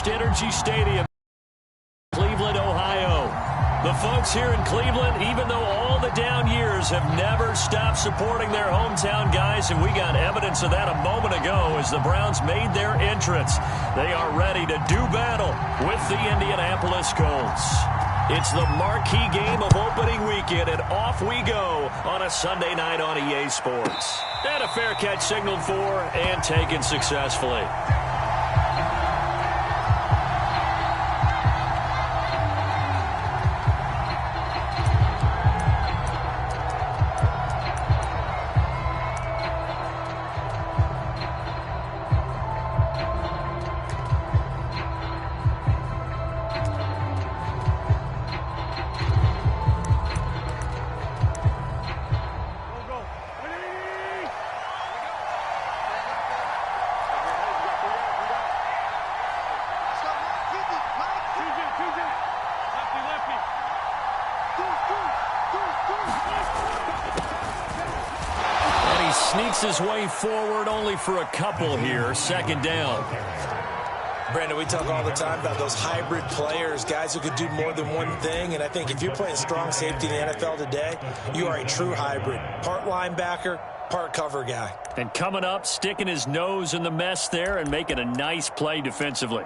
FirstEnergy Stadium, Cleveland, Ohio. The folks here in Cleveland, even though all the down years, have never stopped supporting their hometown guys, and we got evidence of that a moment ago as the Browns made their entrance. They are ready to do battle with the Indianapolis Colts. It's the marquee game of opening weekend, and off we go on a Sunday night on EA Sports. And a fair catch signaled for and taken successfully. Sneaks his way forward only for a couple here. Second down. Brandon, we talk all the time about those hybrid players, guys who could do more than one thing. And I think if you're playing strong safety in the NFL today, you are a true hybrid. Part linebacker, part cover guy. And coming up, sticking his nose in the mess there and making a nice play defensively.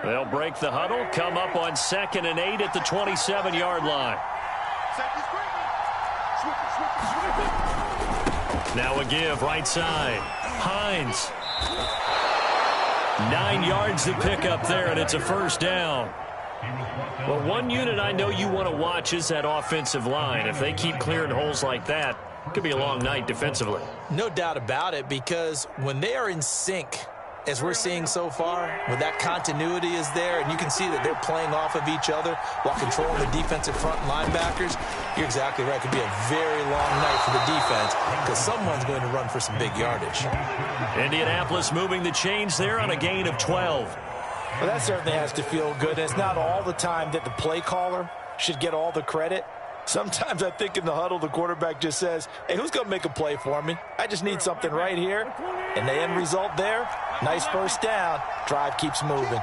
They'll break the huddle, come up on 2nd and 8 at the 27-yard line. Now a give, right side. Hines. 9 yards to pick up there, and it's a first down. Well, one unit I know you want to watch is that offensive line. If they keep clearing holes like that, it could be a long night defensively. No doubt about it, because when they are in sync, as we're seeing so far, when that continuity is there, and you can see that they're playing off of each other while controlling the defensive front linebackers, you're exactly right. It could be a very long night for the defense because someone's going to run for some big yardage. Indianapolis moving the chains there on a gain of 12. Well, that certainly has to feel good. It's not all the time that the play caller should get all the credit. Sometimes I think in the huddle, the quarterback just says, hey, who's going to make a play for me? I just need something right here. And the end result there, nice first down. Drive keeps moving.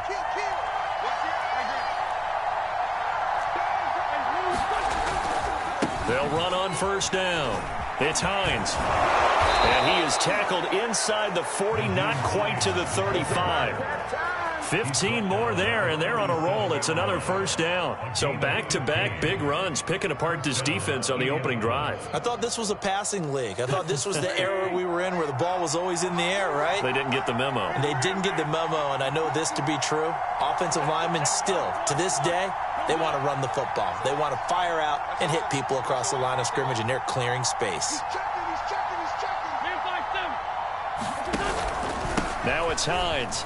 They'll run on first down. It's Hines. And he is tackled inside the 40, not quite to the 35. 15 more there, and they're on a roll. It's another first down. So back-to-back big runs, picking apart this defense on the opening drive. I thought this was a passing league. I thought this was the era we were in where the ball was always in the air, right? They didn't get the memo. And they didn't get the memo, and I know this to be true. Offensive linemen still, to this day, they want to run the football. They want to fire out and hit people across the line of scrimmage, and they're clearing space. Now it's Hines.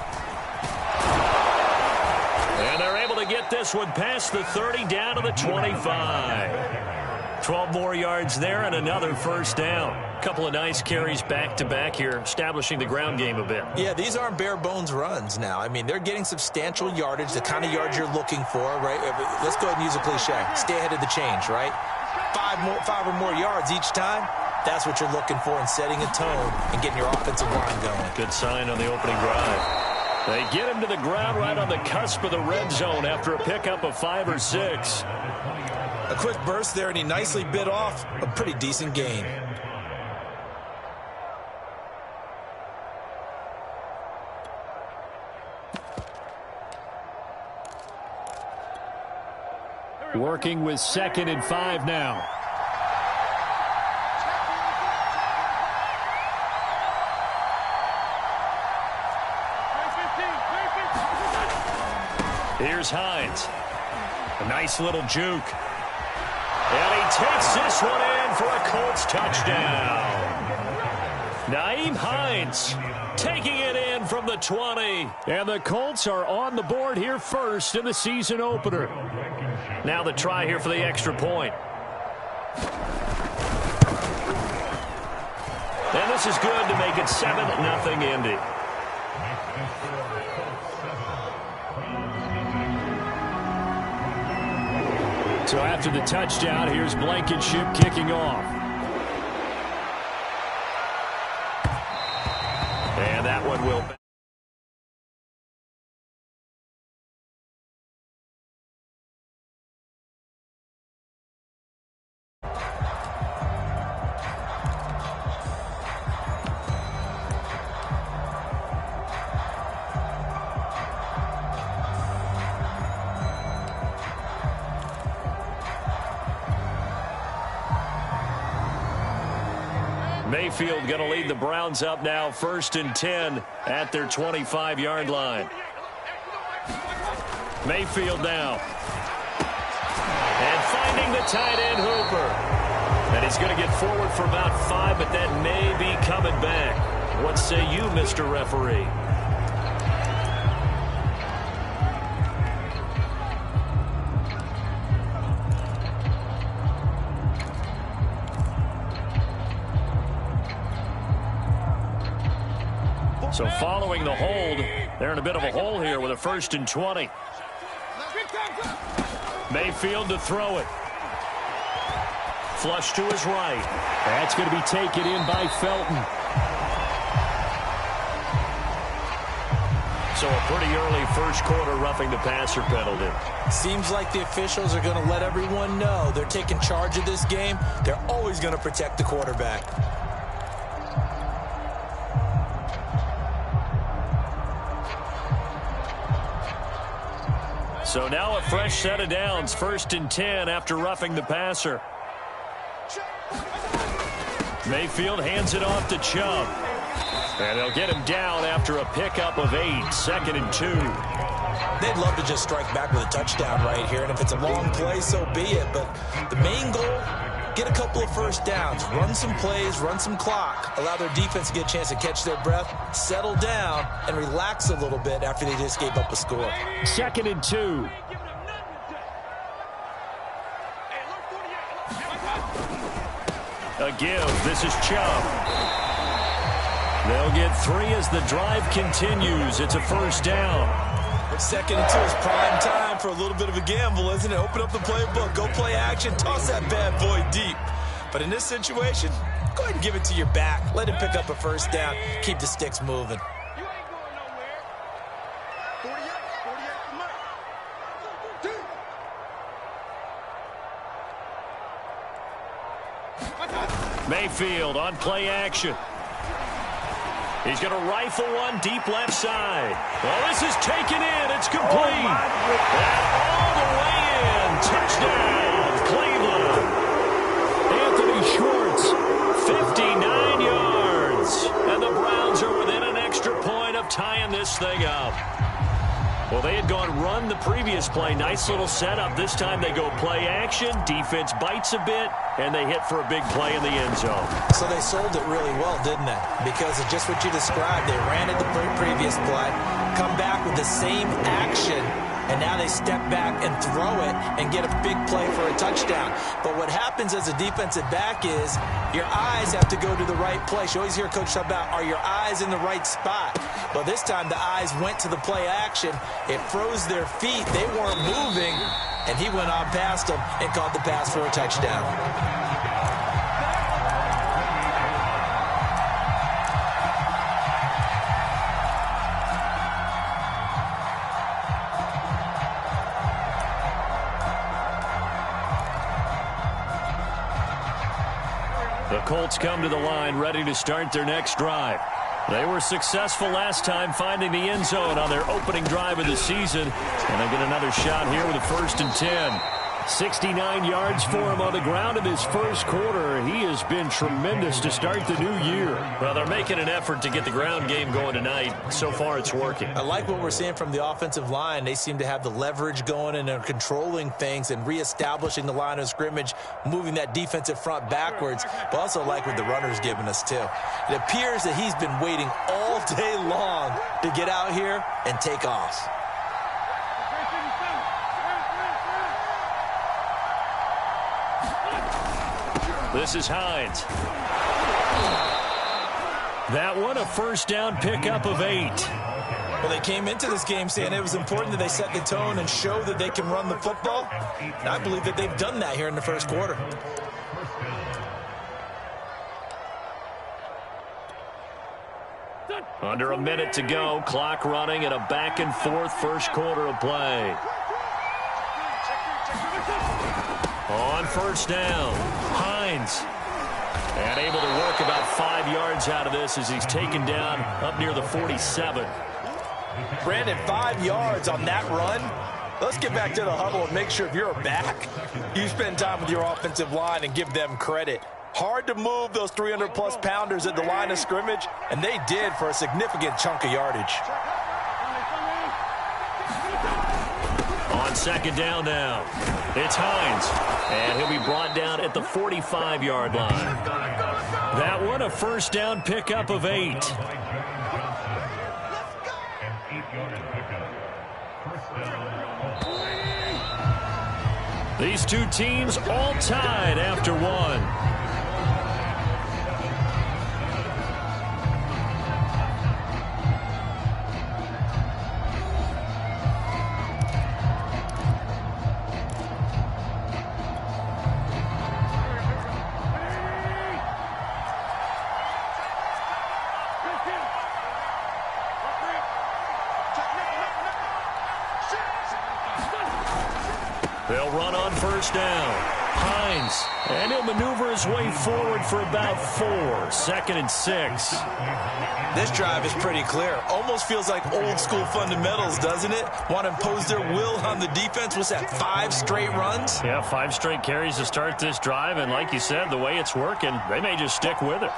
And they're able to get this one past the 30 down to the 25. 12 more yards there and another first down. A couple of nice carries back-to-back here, establishing the ground game a bit. Yeah, these aren't bare-bones runs now. I mean, they're getting substantial yardage, the kind of yards you're looking for, right? Let's go ahead and use a cliche. Stay ahead of the change, right? Five or more yards each time. That's what you're looking for in setting a tone and getting your offensive line going. Good sign on the opening drive. They get him to the ground right on the cusp of the red zone after a pickup of 5 or 6. A quick burst there, and he nicely bit off a pretty decent gain. Working with 2nd and 5 now. Here's Hines. A nice little juke. And he takes this one in for a Colts touchdown. Nyheim Hines taking it in from the 20. And the Colts are on the board here first in the season opener. Now the try here for the extra point. And this is good to make it 7-0 Indy. So after the touchdown, here's Blankenship kicking off. And that one will... Mayfield going to lead the Browns up now, 1st and 10 at their 25-yard line. Mayfield now. And finding the tight end Hooper. And he's going to get forward for about 5, but that may be coming back. What say you, Mr. Referee? So following the hold, they're in a bit of a hole here with a 1st and 20. Mayfield to throw it. Flush to his right. That's going to be taken in by Felton. So a pretty early first quarter roughing the passer penalty. Seems like the officials are going to let everyone know they're taking charge of this game. They're always going to protect the quarterback. So now a fresh set of downs, 1st and 10 after roughing the passer. Mayfield hands it off to Chubb. And they'll get him down after a pickup of 8, 2nd and 2. They'd love to just strike back with a touchdown right here, and if it's a long play, so be it. But the main goal, get a couple of first downs, run some plays, run some clock, allow their defense to get a chance to catch their breath, settle down, and relax a little bit after they just gave up a score. 2nd and 2. A give. This is Chubb. They'll get 3 as the drive continues. It's a 1st down. 2nd and 2 is prime time for a little bit of a gamble, isn't it? Open up the playbook, go play action, toss that bad boy deep. But in this situation, go ahead and give it to your back. Let him pick up a 1st down. Keep the sticks moving. Mayfield on play action. He's going to rifle one deep left side. Well, this is taken in. It's complete. And all the way in. Touchdown, Cleveland. Anthony Schwartz, 59 yards. And the Browns are within an extra point of tying this thing up. Well, they had gone run the previous play. Nice little setup. This time they go play action. Defense bites a bit, and they hit for a big play in the end zone. So they sold it really well, didn't they? Because of just what you described. They ran it the previous play, come back with the same action, and now they step back and throw it and get a big play for a touchdown. But what happens as a defensive back is your eyes have to go to the right place. You always hear Coach talk about, are your eyes in the right spot? Well, this time the eyes went to the play action. It froze their feet. They weren't moving, and he went on past them and caught the pass for a touchdown. The Colts come to the line ready to start their next drive. They were successful last time finding the end zone on their opening drive of the season. And they get another shot here with a 1st and 10. 69 yards for him on the ground in his first quarter. He has been tremendous to start the new year. Well, they're making an effort to get the ground game going tonight. So far, it's working. I like what we're seeing from the offensive line. They seem to have the leverage going and they're controlling things and reestablishing the line of scrimmage, moving that defensive front backwards. But also like what the runner's giving us, too. It appears that he's been waiting all day long to get out here and take off. This is Hines. That one a 1st down pickup of 8. Well, they came into this game saying it was important that they set the tone and show that they can run the football. And I believe that they've done that here in the first quarter. Under a minute to go, clock running in a back-and-forth first quarter of play. On first down, Hines. And able to work about 5 yards out of this as he's taken down up near the 47. Brandon, 5 yards on that run. Let's get back to the huddle and make sure if you're a back, you spend time with your offensive line and give them credit. Hard to move those 300-plus pounders at the line of scrimmage, and they did for a significant chunk of yardage. On second down now, it's Hines, and he'll be brought down at the 45-yard line. That one a first down pickup of 8. These two teams all tied after one. They'll run on first down. Hines, and he'll maneuver his way forward for about 4. 2nd and 6. This drive is pretty clear. Almost feels like old school fundamentals, doesn't it? Want to impose their will on the defense. What's that, 5 straight runs? Yeah, 5 straight carries to start this drive, and like you said, the way it's working, they may just stick with it.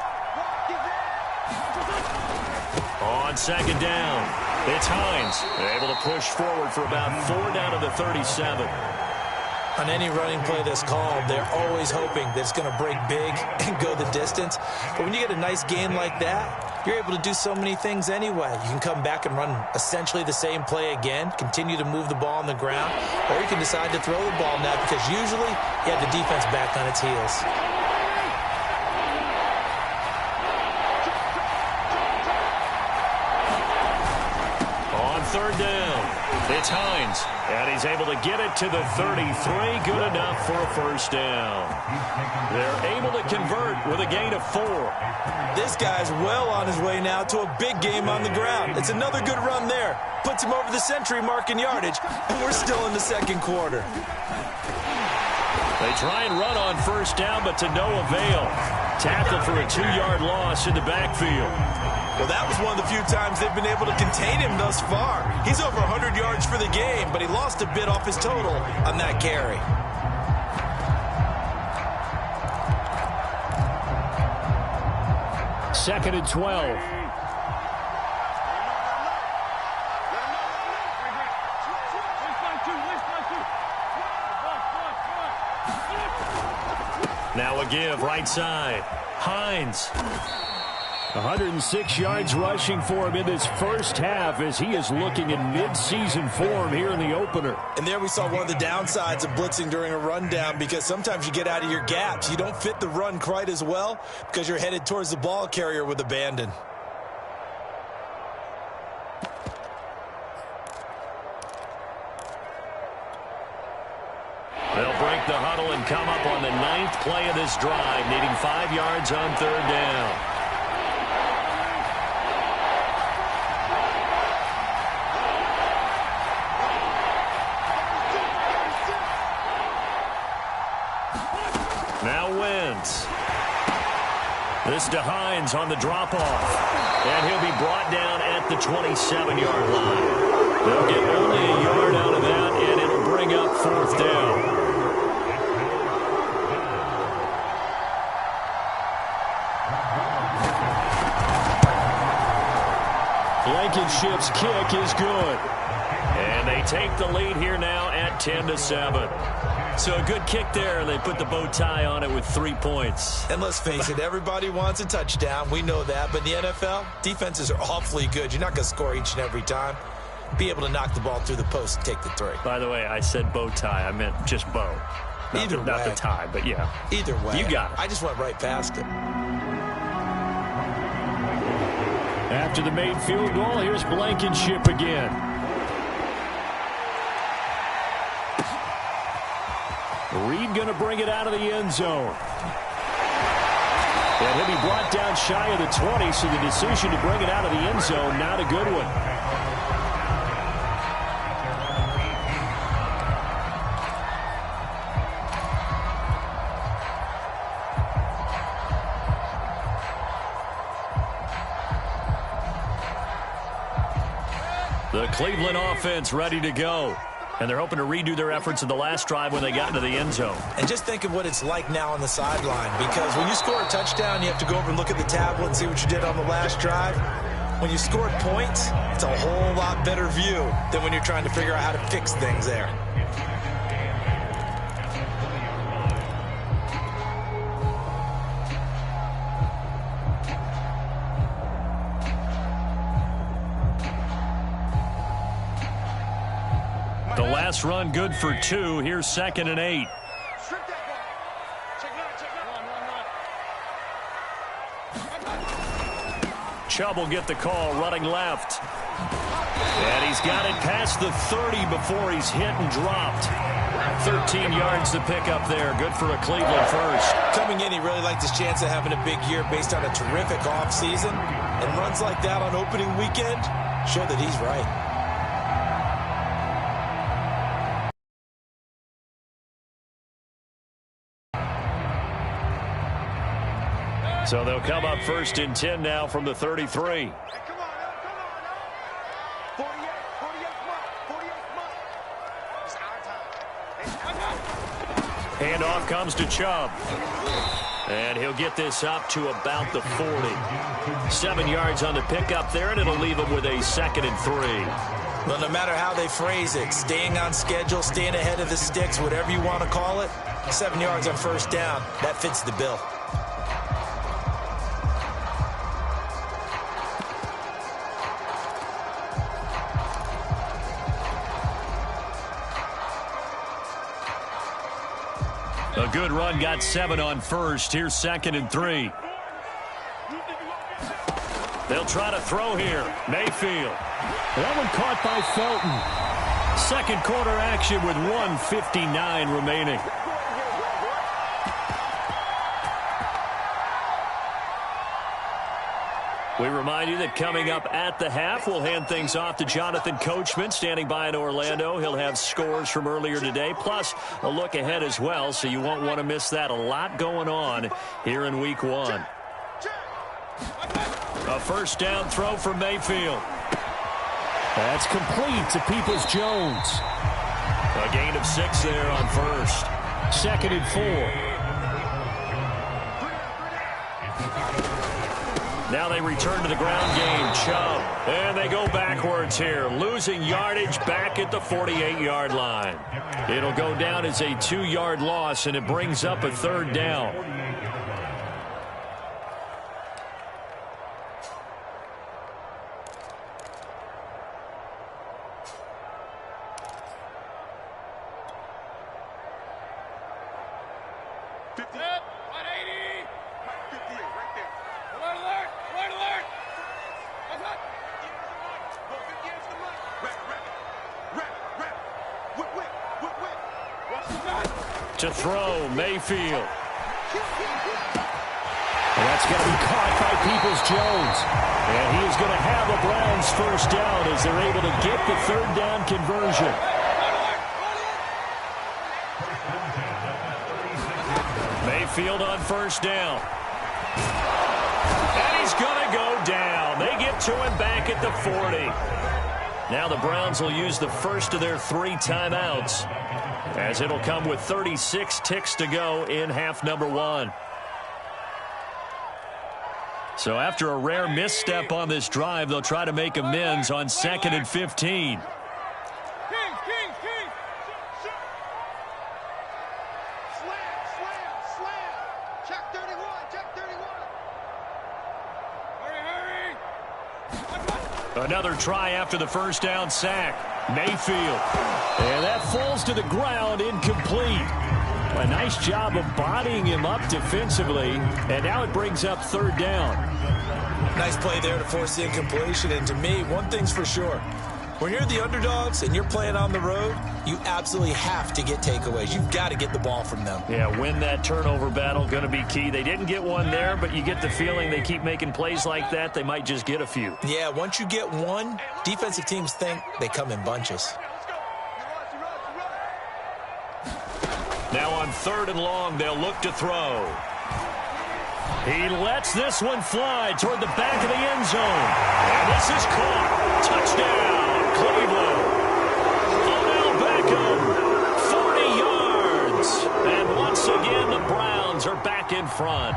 On second down, it's Hines, able to push forward for about 4 down to the 37. On any running play that's called, they're always hoping that it's going to break big and go the distance. But when you get a nice game like that, you're able to do so many things anyway. You can come back and run essentially the same play again, continue to move the ball on the ground, or you can decide to throw the ball now because usually you have the defense back on its heels. On third down, it's Hines, and he's able to get it to the 33. Good enough for a first down. They're able to convert with a gain of 4. This guy's well on his way now to a big game on the ground. It's another good run there. Puts him over the century mark in yardage, and we're still in the second quarter. They try and run on first down, but to no avail. Tackle for a 2-yard loss in the backfield. Well, that was one of the few times they've been able to contain him thus far. He's over 100 yards for the game, but he lost a bit off his total on that carry. Second and 12. Now a give right side. Hines. 106 yards rushing for him in this first half as he is looking in mid-season form here in the opener. And there we saw one of the downsides of blitzing during a rundown because sometimes you get out of your gaps. You don't fit the run quite as well because you're headed towards the ball carrier with abandon. They'll break the huddle and come up on the 9th play of this drive, needing 5 yards on third down. Now Wentz. This to Hines on the drop-off. And he'll be brought down at the 27-yard line. They'll get only a yard out of that, and it'll bring up 4th down. Blankenship's kick is good. And they take the lead here now at 10-7. So a good kick there, and they put the bow tie on it with 3 points. And let's face it, everybody wants a touchdown. We know that. But in the NFL, defenses are awfully good. You're not going to score each and every time. Be able to knock the ball through the post and take the 3. By the way, I said bow tie. I meant just bow. Not the tie, but yeah. Either way. You got it. I just went right past it. After the made field goal, here's Blankenship again. Reed going to bring it out of the end zone. And he'll be brought down shy of the 20, so the decision to bring it out of the end zone, not a good one. The Cleveland offense ready to go. And they're hoping to redo their efforts in the last drive when they got into the end zone. And just think of what it's like now on the sideline, because when you score a touchdown, you have to go over and look at the tablet and see what you did on the last drive. When you scored points, it's a whole lot better view than when you're trying to figure out how to fix things there. The last run good for 2. Here's 2nd and 8. Chubb will get the call running left. And he's got it past the 30 before he's hit and dropped. 13 yards to pick up there. Good for a Cleveland first. Coming in, he really liked his chance of having a big year based on a terrific offseason. And runs like that on opening weekend show that he's right. So they'll come up 1st and 10 now from the 33. Handoff comes to Chubb. And he'll get this up to about the 40. 7 yards on the pickup there, and it'll leave him with a 2nd and 3. Well, no matter how they phrase it, staying on schedule, staying ahead of the sticks, whatever you want to call it, 7 yards on 1st down, that fits the bill. A good run, got 7 on 1st. Here's 2nd and 3. They'll try to throw here. Mayfield. That one caught by Felton. 2nd quarter action with 1:59 remaining. We remind you that coming up at the half, we'll hand things off to Jonathan Coachman, standing by in Orlando. He'll have scores from earlier today, plus a look ahead as well, so you won't want to miss that. A lot going on here in Week 1. A 1st down throw for Mayfield. That's complete to Peoples-Jones. A gain of 6 there on 1st. 2nd and 4. Now they return to the ground game. Chubb. And they go backwards here. Losing yardage back at the 48-yard line. It'll go down as a 2-yard loss, and it brings up a 3rd down. To throw, Mayfield. That's going to be caught by Peoples-Jones. And he is going to have the Browns 1st down as they're able to get the 3rd down conversion. Mayfield on 1st down. And he's going to go down. They get to him back at the 40. Now the Browns will use the first of their 3 timeouts, as it'll come with 36 ticks to go in half number 1. So after a rare misstep on this drive, they'll try to make amends on 2nd and 15. Another try after the 1st down sack. Mayfield. And that falls to the ground, incomplete. A nice job of bodying him up defensively. And now it brings up 3rd down. Nice play there to force the incompletion. And to me, one thing's for sure. When you're the underdogs and you're playing on the road, you absolutely have to get takeaways. You've got to get the ball from them. Yeah, win that turnover battle, going to be key. They didn't get one there, but you get the feeling they keep making plays like that, they might just get a few. Yeah, once you get one, defensive teams think they come in bunches. Now on 3rd and long, they'll look to throw. He lets this one fly toward the back of the end zone. And this is caught. Touchdown, Cleveland. Odell Beckham, 40 yards. And once again, the Browns are back in front.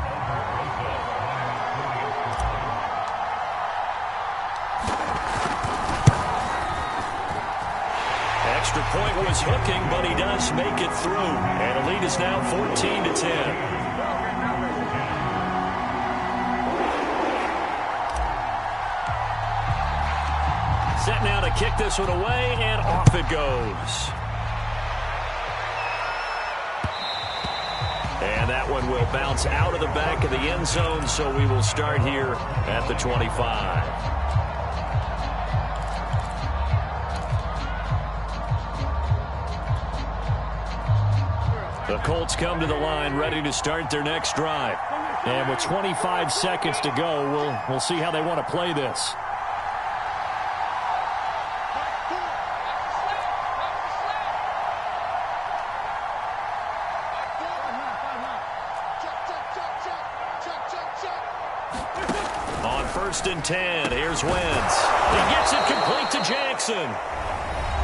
Extra point was hooking, but he does make it through. And the lead is now 14-10. Set now to kick this one away, and off it goes. And that one will bounce out of the back of the end zone, so we will start here at the 25. The Colts come to the line, ready to start their next drive. And with 25 seconds to go, we'll see how they want to play this. On 1st and 10, here's Wentz. He gets it complete to Jackson.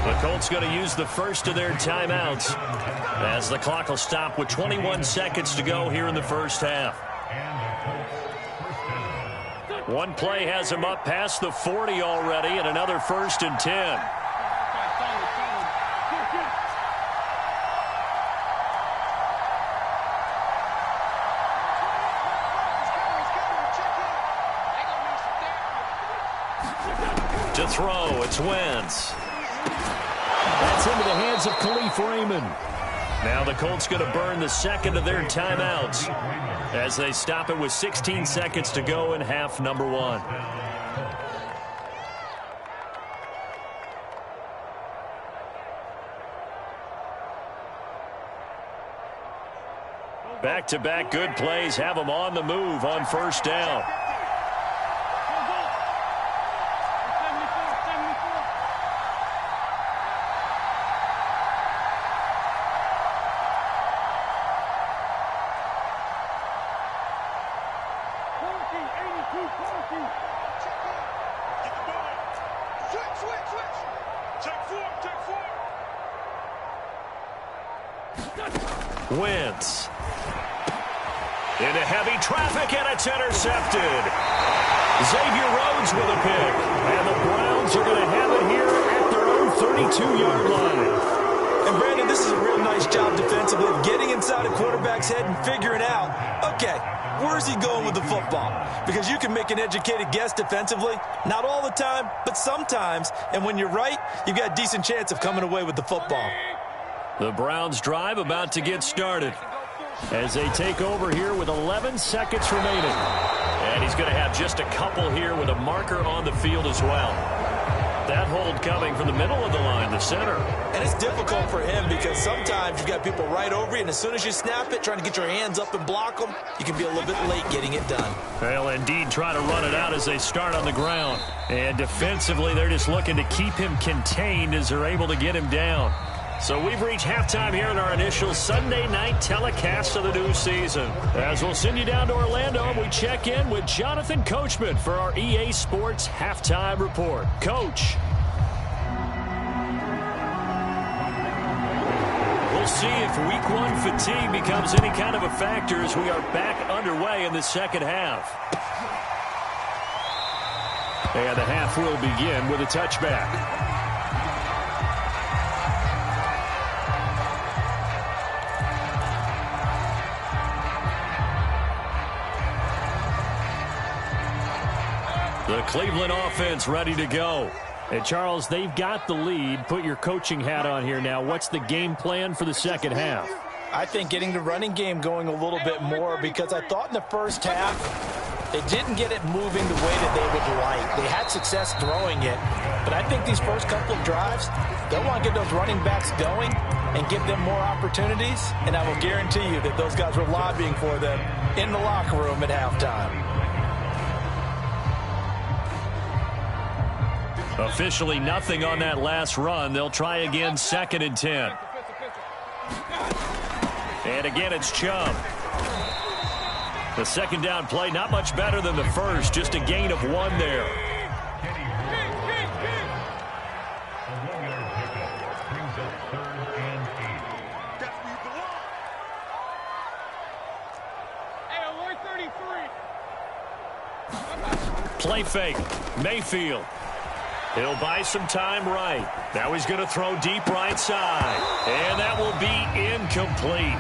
The Colts going to use the first of their timeouts as the clock will stop with 21 seconds to go here in the first half. One play has him up past the 40 already, and another 1st and 10. To throw, it's Wentz. That's into the hands of Khalif Raymond. Now the Colts going to burn the second of their timeouts as they stop it with 16 seconds to go in half number 1. Back-to-back good plays have them on the move on 1st down. Wentz. Into heavy traffic, and it's intercepted. Xavier Rhodes with a pick. And the Browns are going to have it here at their own 32-yard line. And Brandon, this is a real nice job defensively of getting inside a quarterback's head and figuring out, okay, where's he going with the football? Because you can make an educated guess defensively, not all the time, but sometimes. And when you're right, you've got a decent chance of coming away with the football. The Browns drive about to get started as they take over here with 11 seconds remaining. And he's going to have just a couple here with a marker on the field as well. That hold coming from the middle of the line, the center. And it's difficult for him because sometimes you've got people right over you, and as soon as you snap it, trying to get your hands up and block them, you can be a little bit late getting it done. They'll indeed try to run it out as they start on the ground. And defensively, they're just looking to keep him contained as they're able to get him down. So we've reached halftime here in our initial Sunday night telecast of the new season. As we'll send you down to Orlando, and we check in with Jonathan Coachman for our EA Sports Halftime Report. Coach. We'll see if Week 1 fatigue becomes any kind of a factor as we are back underway in the second half. And the half will begin with a touchback. The Cleveland offense ready to go. And, Charles, they've got the lead. Put your coaching hat on here now. What's the game plan for the second half? I think getting the running game going a little bit more because I thought in the first half They didn't get it moving the way that they would like. They had success throwing it, but I think these first couple of drives, they'll want to get those running backs going and give them more opportunities, and I will guarantee you that those guys were lobbying for them in the locker room at halftime. Officially nothing on that last run. They'll try again, 2nd and 10. And again, it's Chubb. The second down play, not much better than the first, just a gain of 1 there. Play fake, Mayfield. He'll buy some time right. Now he's going to throw deep right side. And that will be incomplete.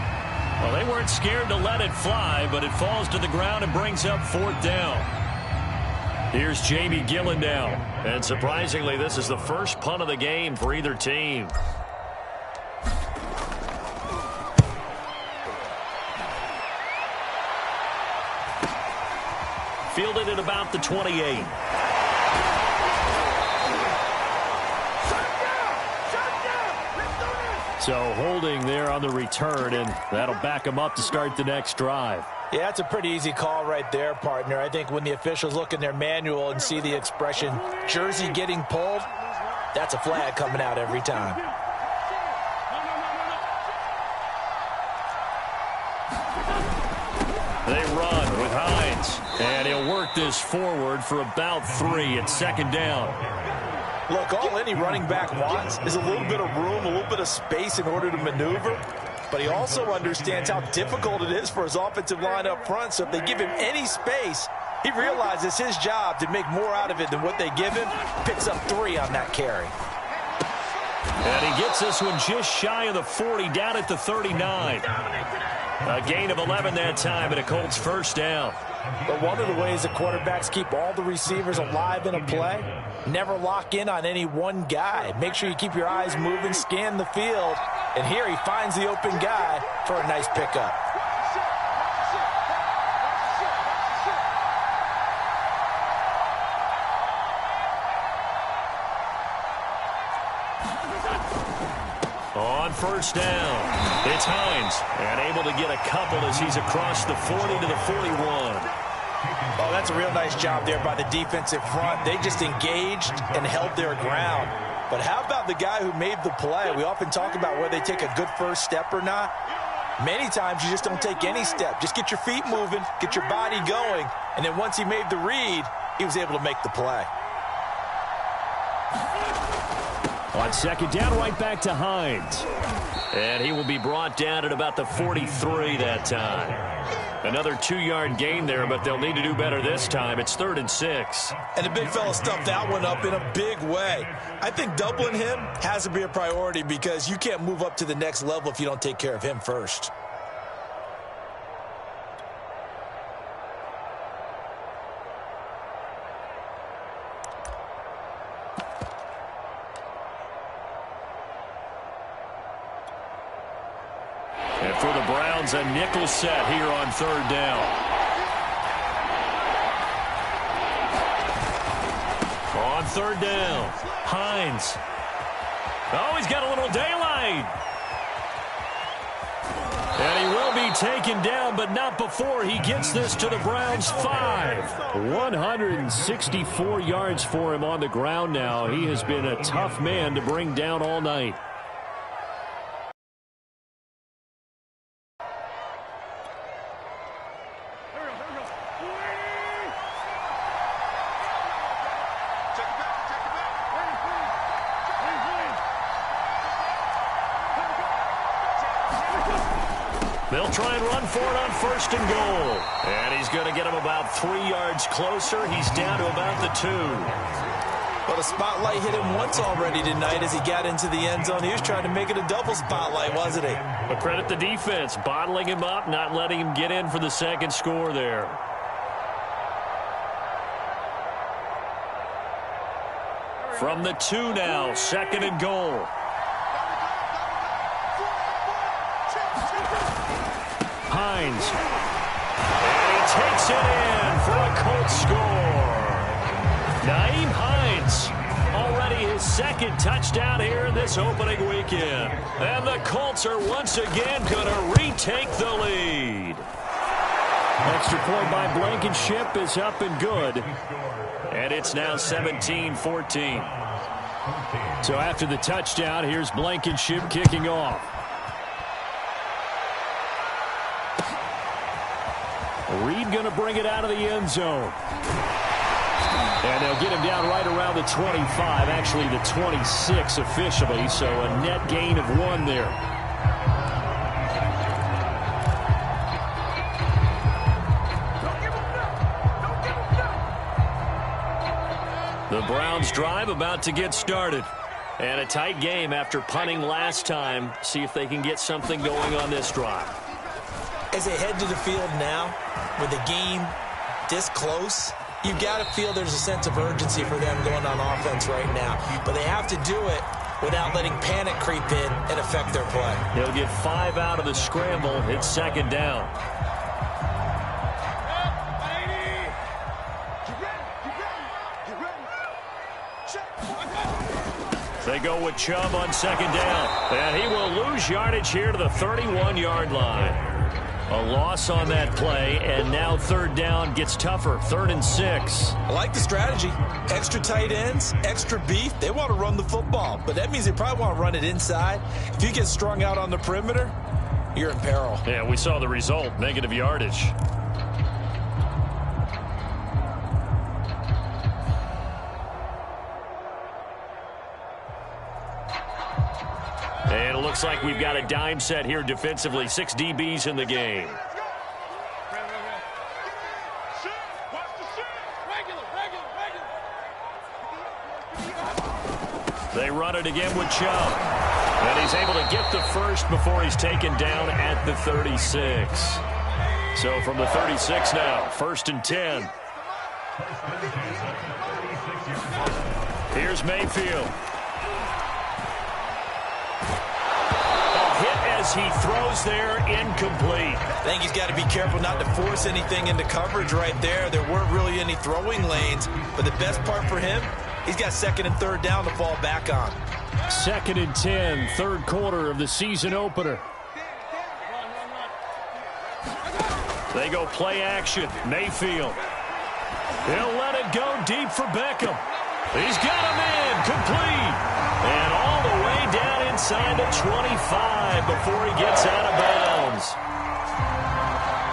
Well, they weren't scared to let it fly, but it falls to the ground and brings up 4th down. Here's Jamie Gillen now. And surprisingly, this is the first punt of the game for either team. Fielded at about the 28. So holding there on the return, and that'll back them up to start the next drive. Yeah, that's a pretty easy call right there, partner. I think when the officials look in their manual and see the expression, jersey getting pulled, that's a flag coming out every time. They run with Hines, and he'll work this forward for about 3 at 2nd down. Look, all any running back wants is a little bit of room, a little bit of space in order to maneuver. But he also understands how difficult it is for his offensive line up front. So if they give him any space, he realizes his job to make more out of it than what they give him. Picks up 3 on that carry. And he gets this one just shy of the 40, down at the 39. A gain of 11 that time, and a Colts first down. But one of the ways the quarterbacks keep all the receivers alive in a play, never lock in on any one guy. Make sure you keep your eyes moving, scan the field, and here he finds the open guy for a nice pickup. On first down, it's Hines, and able to get a couple as he's across the 40 to the 41. Oh, that's a real nice job there by the defensive front. They just engaged and held their ground. But how about the guy who made the play? We often talk about whether they take a good first step or not. Many times you just don't take any step. Just get your feet moving, get your body going, and then once he made the read, he was able to make the play. On second down, right back to Hines. And he will be brought down at about the 43 that time. Another 2-yard gain there, but they'll need to do better this time. It's 3rd and 6. And the big fella stuffed that one up in a big way. I think doubling him has to be a priority because you can't move up to the next level if you don't take care of him first. And for the Browns, a nickel set here on 3rd down. On 3rd down, Hines. Oh, he's got a little daylight. And he will be taken down, but not before he gets this to the Browns' 5. 164 yards for him on the ground now. He has been a tough man to bring down all night. They'll try and run for it on 1st and goal. And he's going to get him about 3 yards closer. He's down to about the 2. Well, the spotlight hit him once already tonight as he got into the end zone. He was trying to make it a double spotlight, wasn't he? But credit the defense, bottling him up, not letting him get in for the second score there. From the 2 now, 2nd and goal. Hines. And he takes it in for a Colts score. Nyheim Hines, already his second touchdown here in this opening weekend. And the Colts are once again going to retake the lead. Extra point by Blankenship is up and good. And it's now 17-14. So after the touchdown, here's Blankenship kicking off. Reed going to bring it out of the end zone. And they'll get him down right around the 25, actually the 26 officially, so a net gain of 1 there. The Browns drive about to get started. And a tight game after punting last time. See if they can get something going on this drive. As they head to the field now, with the game this close, you've got to feel there's a sense of urgency for them going on offense right now. But they have to do it without letting panic creep in and affect their play. They'll get 5 out of the scramble. It's second down. They go with Chubb on second down. And he will lose yardage here to the 31-yard line. A loss on that play, and now third down gets tougher. 3rd and 6. I like the strategy. Extra tight ends, extra beef. They want to run the football, but that means they probably want to run it inside. If you get strung out on the perimeter, you're in peril. Yeah, we saw the result, negative yardage. And it looks like we've got a dime set here defensively. 6 DBs in the game. They run it again with Chubb. And he's able to get the first before he's taken down at the 36. So from the 36 now, 1st and 10. Here's Mayfield. As he throws there, incomplete. I think he's got to be careful not to force anything into coverage right there. There weren't really any throwing lanes, but the best part for him, he's got 2nd and 3rd down to fall back on. 2nd and 10, 3rd quarter of the season opener. They go play action. Mayfield. He'll let it go deep for Beckham. He's got him in, complete. And all the way down inside the 25 before he gets out of bounds.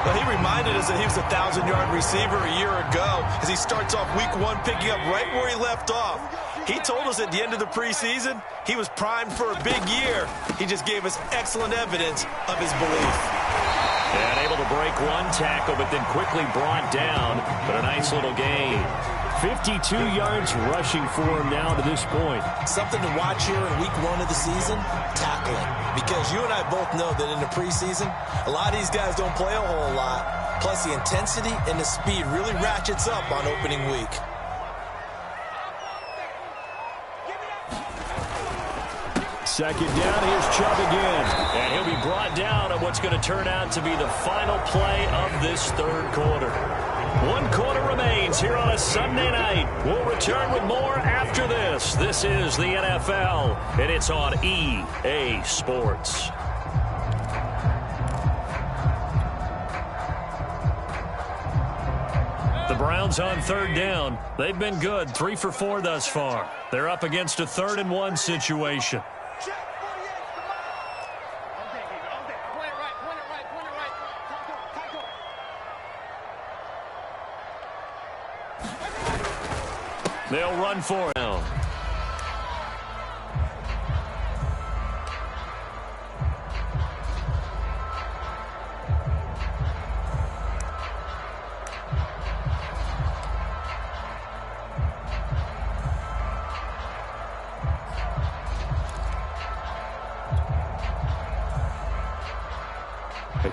Well, he reminded us that he was a 1,000-yard receiver a year ago as he starts off week 1 picking up right where he left off. He told us at the end of the preseason he was primed for a big year. He just gave us excellent evidence of his belief. And able to break 1 tackle, but then quickly brought down. But a nice little gain. 52 yards rushing for him now to this point. Something to watch here in week 1 of the season, tackling. Because you and I both know that in the preseason, a lot of these guys don't play a whole lot. Plus, the intensity and the speed really ratchets up on opening week. Second down, here's Chubb again. And he'll be brought down on what's going to turn out to be the final play of this 3rd quarter. 1 quarter remains here on a Sunday night. We'll return with more after this. This is the NFL, and it's on EA Sports. The Browns on 3rd down. They've been good, 3 for 4 thus far. They're up against a 3rd and 1 situation. They'll run for it now.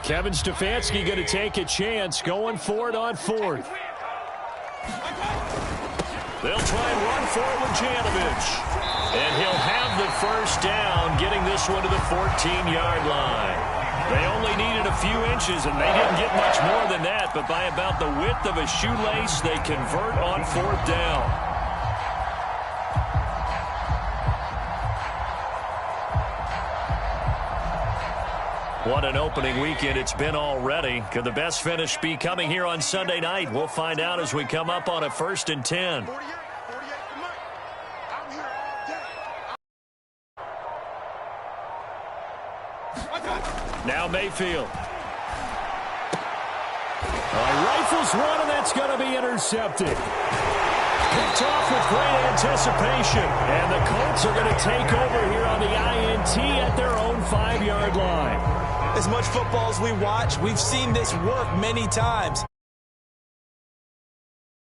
Kevin Stefanski going to take a chance, going for it on 4th. They'll try and run for it with Janovich. And he'll have the first down, getting this one to the 14-yard line. They only needed a few inches, and they didn't get much more than that, but by about the width of a shoelace, they convert on 4th down. What an opening weekend it's been already. Could the best finish be coming here on Sunday night? We'll find out as we come up on a 1st and 10. Now Mayfield. Rifles one, and that's going to be intercepted. Picked off with great anticipation. And the Colts are going to take over here on the INT at their own 5-yard line. As much football as we watch, we've seen this work many times.